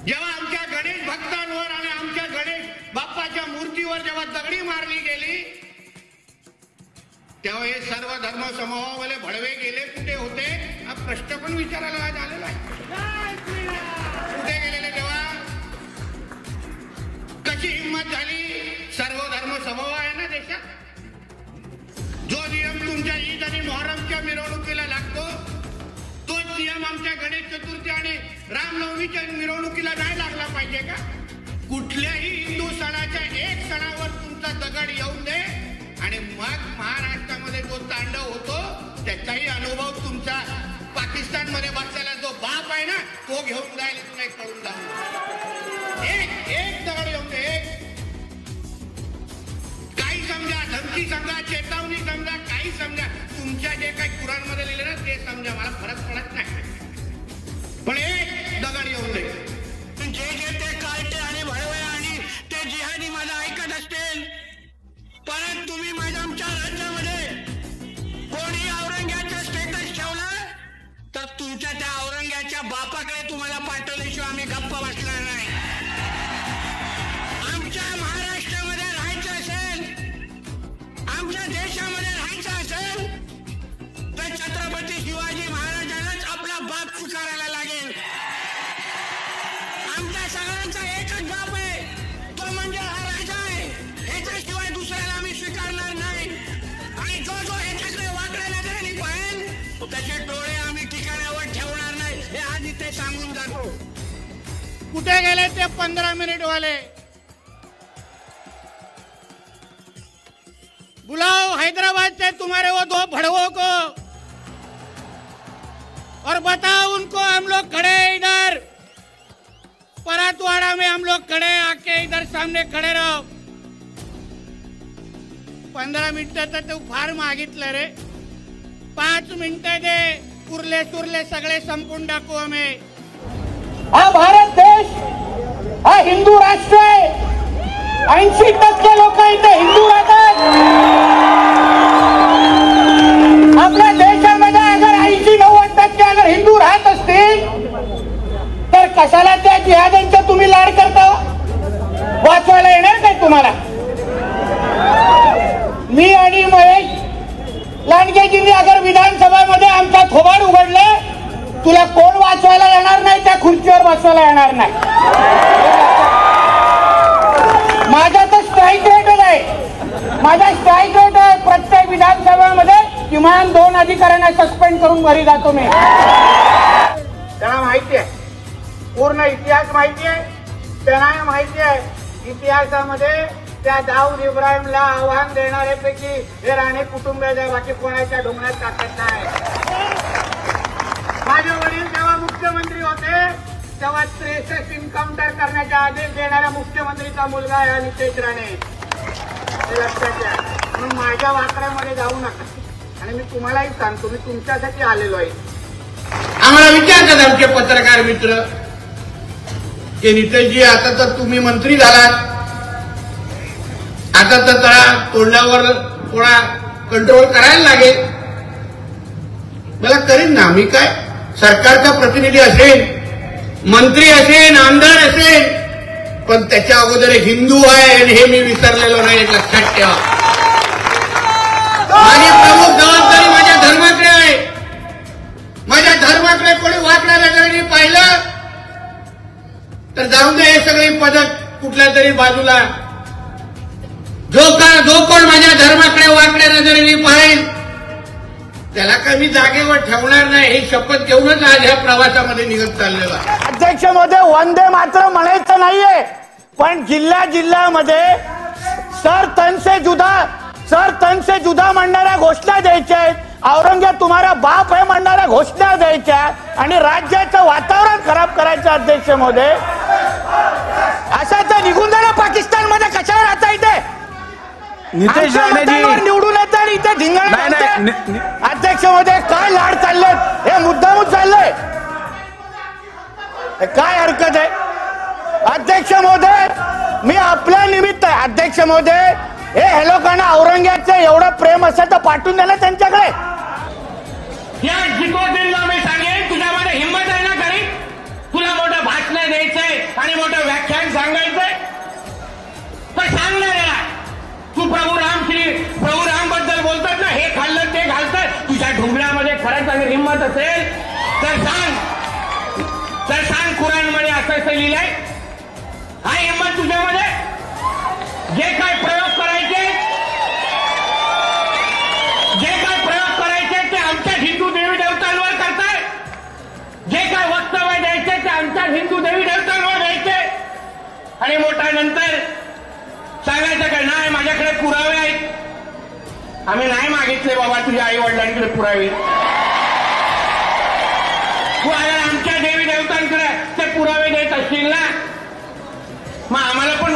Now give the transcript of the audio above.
जेव्हा आमच्या गणेश भक्तांवर आणि आमच्या गणेश बाप्पाच्या मूर्तीवर जेव्हा दगडी मारली गेली तेव्हा हे सर्व धर्म समूहावाले भडवे गेले कुठे होते हा प्रश्न पण विचारायला आज आलेला आहे। कुठे गेलेले तेव्हा? कशी हिंमत झाली? सर्व धर्म समूह आहे ना देशात, जो नियम तुमच्या ईद आणि मोहरमच्या मिरवणुकीला लागतो तोच नियम आमच्या गणेश चतुर्थी आणि रामनवमीच्या मिरवणुकीला नाही लागला पाहिजे का? कुठल्याही हिंदू सणाच्या एक सणावर तुमचा दगड येऊन दे आणि मग महाराष्ट्रामध्ये जो तांडव होतो त्याचाही अनुभव तुमचा पाकिस्तानमध्ये बसलेला जो बाप आहे ना तो घेऊन जायला तुला कळून जाऊ। एक दगड येऊन दे, काही समजा, धमकी समजा, चेतावणी समजा, काही समजा, तुमच्या जे काही कुराणमध्ये लिहिले ना ते समजा, मला फरक पडत नाही, पण एक दगड येऊन दे। जे ते कालटे आणि भडवे आणि ते जिहादी माझं ऐकत असतील, परत तुम्ही माझ्या आमच्या राज्यामध्ये कोणी औरंग्याचा स्टेटस ठेवला तर तुमच्या त्या औरंग्याच्या बापाकडे तुम्हाला पाठवल्याशिवाय आम्ही गप्प बसणार नाही। आमच्या महाराष्ट्रामध्ये राहायचं असेल, आमच्या देशामध्ये राहायचं असेल तर छत्रपती शिवाजी महाराजांनाच आपला बाप स्वीकारायला लागेल। आमच्या सगळ्यांचा एकच बाप आहे, तो म्हणजे हा राजा आहे, ह्याच्याशिवाय दुसऱ्याला आम्ही स्वीकारणार नाही। आणि जो जो ह्याच्याकडे वाकड्या नजरेने पाहेल त्याचे डोळे आम्ही ठिकाणावर ठेवणार नाही, हे आज इथे सांगून जातो। कुठे गेले ते 15 मिनिट वाले? बुलाओ हैदराबाद से तुम्हारे वो 2 भड़वों को और बताओ उनको हम लोग खड़े हैं इधर परातवाड़ा में, हम लोग खड़े आके इधर सामने खड़े रहो। 15 मिनिटं तर तू फार मागितलं रे, 5 मिनिटं दे, उरले सुरले सगळे संपून टाकू आम्ही। हा भारत देश हा हिंदू राष्ट्र आहे, 80% लोक इथे हिंदू राहतात। आपल्या देशामध्ये अगर 80-90% अगर हिंदू राहत असतील तर कशाला त्या जिहाद्यांचा तुम्ही लाड करता? वाचवायला येणार काय तुम्हाला? मी आणि महेश लांडगेजींनी अगर विधानसभामध्ये आमचा थोबाड उघडले तुला कोण वाचवायला येणार नाही, त्या खुर्चीवर बसवायला येणार नाही। माझा तर स्ट्राईक रेट आहे, माझा स्ट्राईक रेट आहे, प्रत्येक विधानसभामध्ये किमान 2 अधिकाऱ्यांना सस्पेंड करून घरी जातो मी। त्याला माहिती आहे, पूर्ण इतिहास माहिती आहे, त्यांना माहिती आहे इतिहासामध्ये त्या दाऊद इब्राहिमला आव्हान देणाऱ्यापैकी हे राणे कुटुंबाच्या बाकी कोणाच्या ढोंगणात टाकत नाही। माझे वडील जेव्हा मुख्यमंत्री होते तेव्हा 63 इन्काउंटर करण्याचा आदेश देणाऱ्या मुख्यमंत्रीचा मुलगा आहे नितेश राणे, हे लक्षात घ्या। म्हणून माझ्या वाकड्यामध्ये जाऊ नका आणि मी तुम्हालाही सांगतो, मी तुमच्यासाठी आलेलो आहे। आम्हाला विचारतात आमचे पत्रकार मित्र की नितेशजी आता तर तुम्ही मंत्री झालात, आता तर त्याला तोंडावर थोडा कंट्रोल करायला लागेल। मला करीन ना, मी काय सरकारचा प्रतिनिधी असेल, मंत्री असेल, आमदार असेल, पण त्याच्या अगोदर हिंदू आहे आणि हे मी विसरलेलो नाही, लक्षात ठेवा। माझी प्रमुख जबाबदारी माझ्या धर्माकडे आहे। माझ्या धर्माकडे कोणी वाकड्या नजरेने पाहिलं तर जाऊन दे हे सगळी पदक कुठल्या तरी बाजूला। जो कोण माझ्या धर्माकडे वाकड्या नजरेने पाहिल त्याला काही मी जागेवर ठेवणार नाही, ही शपथ घेऊनच आज ह्या प्रवासामध्ये निघत चाललेला आहे। अध्यक्ष महोदय, वंदे मातरम म्हणायचं नाहीये, पण जिल्ह्यामध्ये सर तन से जुदा म्हणणाऱ्या घोषणा द्यायच्या आहेत, औरंगजेब तुम्हारा बाप आहे म्हणणाऱ्या घोषणा द्यायच्या आणि राज्याचं वातावरण खराब करायचं। अध्यक्ष महोदय, असं तर निघून जाणं पाकिस्तानमध्ये कशावर आता इथे नितेश राणेजी निवडून येतात आणि इथे धिंगाणा। अध्यक्ष महोदय, काय लाड चाललेत, हे मुद्दामून चाललंय, काय हरकत आहे? अध्यक्ष महोदय, मी आपल्या निमित्त आहे। अध्यक्ष महोदय, हे लोकांना औरंगजेबचं एवढं प्रेम असेल तर पाठवून द्या त्यांच्याकडे। या जिकोदिनला मी सांगेन, तुझ्यामध्ये हिंमत आहे ना खरी? तुला मोठं भाषण द्यायचंय आणि मोठं व्याख्यान सांगायचंय तर सांगणार याला. तू प्रभू राम बद्दल बोलतात ना, हे खाल्लं ते घालतात, तुझ्या ढुंगळ्यामध्ये खरंच आणि हिंमत असेल तर सांग कुराणमध्ये असं लिहिलंय. हा हिंमत तुझ्यामध्ये? जे काय प्रयोग करायचे ते आमच्या हिंदू देवी देवतांवर करताय. जे काय वक्तव्य द्यायचे ते आमच्या हिंदू देवी देवतांवर द्यायचे आणि मोठा नंतर सांगायचं काय नाही माझ्याकडे पुरावे आहेत. आम्ही नाही मागितले बाबा तुझ्या आई वडिलांकडे पुरावे. तू अगर आमच्या देवी देवतांकडे ते पुरावे देत असतील ना, मग आम्हाला पण